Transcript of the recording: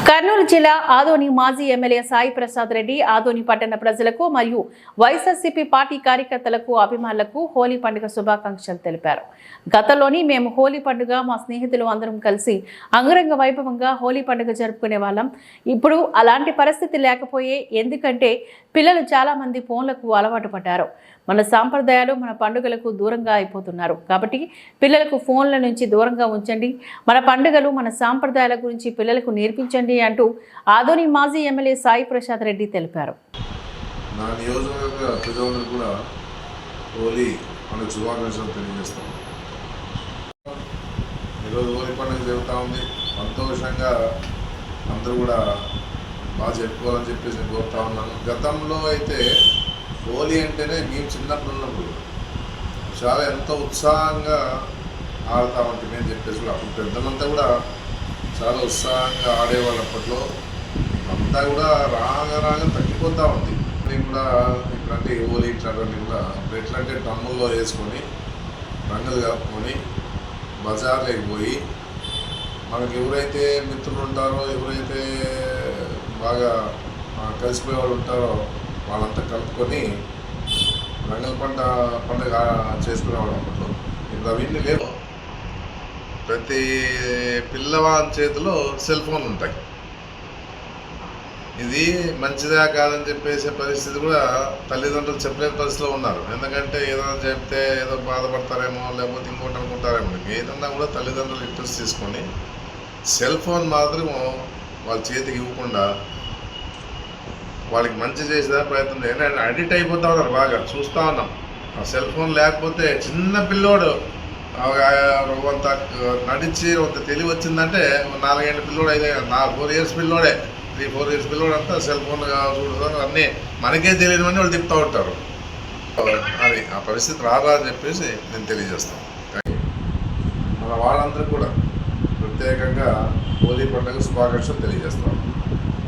కర్నూలు జిల్లా ఆదోని మాజీ ఎమ్మెల్యే సాయి ప్రసాద్ రెడ్డి ఆదోని పట్టణ ప్రజలకు మరియు వైఎస్ఆర్సీపీ పార్టీ కార్యకర్తలకు అభిమానులకు హోలీ పండుగ శుభాకాంక్షలు తెలిపారు. గతంలోని మేము హోలీ పండుగ మా స్నేహితులు అందరం కలిసి అంగరంగ వైభవంగా హోలీ పండుగ జరుపుకునే వాళ్ళం. ఇప్పుడు అలాంటి పరిస్థితి లేకపోయే, ఎందుకంటే పిల్లలు చాలా మంది ఫోన్లకు అలవాటు పడ్డారు. మన సాంప్రదాయాలు మన పండుగలకు దూరంగా అయిపోతున్నారు. కాబట్టి పిల్లలకు ఫోన్ల నుంచి దూరంగా ఉంచండి, మన పండుగలు మన సాంప్రదాయాల గురించి పిల్లలకు నేర్పించండి అంటూ ఆదోని మాజీ ఎమ్మెల్యే సాయి ప్రసాద్ రెడ్డి తెలిపారు. నా నియోజకవర్గ ప్రజలందరూ కూడా హోలీ పండుగ శుభాకాంక్షలు తెలియజేస్తాం. ఈరోజు హోలీ పండుగ జరుగుతూ ఉంది. సంతోషంగా అందరూ కూడా బాగా చెప్పుకోవాలని చెప్పేసి నేను కోరుతా ఉన్నాను. గతంలో అయితే హోలీ అంటేనే మేము చిన్నప్పుడు ఉన్నప్పుడు చాలా ఎంతో ఉత్సాహంగా ఆడుతూ ఉంటాం అని చెప్పేసి కూడా అప్పుడు పెద్దలంతా కూడా చాలా ఉత్సాహంగా ఆడేవాళ్ళు. అప్పట్లో అంతా కూడా రాగా తగ్గిపోతూ ఉంది. నేను కూడా ఇట్లాంటి హోలీ ఇట్లాంటివన్నీ కూడా ఎట్లా అంటే డ్రమ్ముల్లో వేసుకొని రంగులు కలుపుకొని బజార్లోకి పోయి మనకు ఎవరైతే మిత్రులు ఉంటారో, ఎవరైతే బాగా కలిసిపోయే వాళ్ళు ఉంటారో వాళ్ళంతా కలుపుకొని రంగుల పండుగ చేసుకునేవాళ్ళు అప్పట్లో. ఇప్పుడు అవన్నీ లేవు. ప్రతి పిల్లవాడి చేతిలో సెల్ ఫోన్లు ఉంటాయి. ఇది మంచిదా కాదని చెప్పేసే పరిస్థితి కూడా తల్లిదండ్రులు చెప్పలేని పరిస్థితిలో ఉన్నారు. ఎందుకంటే ఏదైనా చెప్తే ఏదో బాధపడతారేమో, లేకపోతే ఇంకోటి అనుకుంటారేమో. ఏదన్నా కూడా తల్లిదండ్రులు ఇంట్రెస్ట్ తీసుకొని సెల్ ఫోన్ మాత్రం వాళ్ళ చేతికి ఇవ్వకుండా వాళ్ళకి మంచి చేసే ప్రయత్నం చేయాలి. అడిక్ట్ అయిపోతూ ఉన్నారు. బాగా చూస్తూ ఉన్నాం. ఆ సెల్ ఫోన్ లేకపోతే చిన్న పిల్లోడు అంత నడిచి అంత తెలివి వచ్చిందంటే 4 ఏళ్ళ పిల్లోడు అయితే 4 years పిల్లోడే, 3-4 years పిల్లోడు అంతా సెల్ ఫోన్ చూడతారు. అన్నీ మనకే తెలియనివన్నీ వాళ్ళు తిప్పుతూ ఉంటారు. అది ఆ పరిస్థితి రాదా అని చెప్పేసి నేను తెలియజేస్తాను. మన వాళ్ళందరూ కూడా ప్రత్యేకంగా హోలీ పండుగ శుభాకాంక్షలు తెలియజేస్తాను.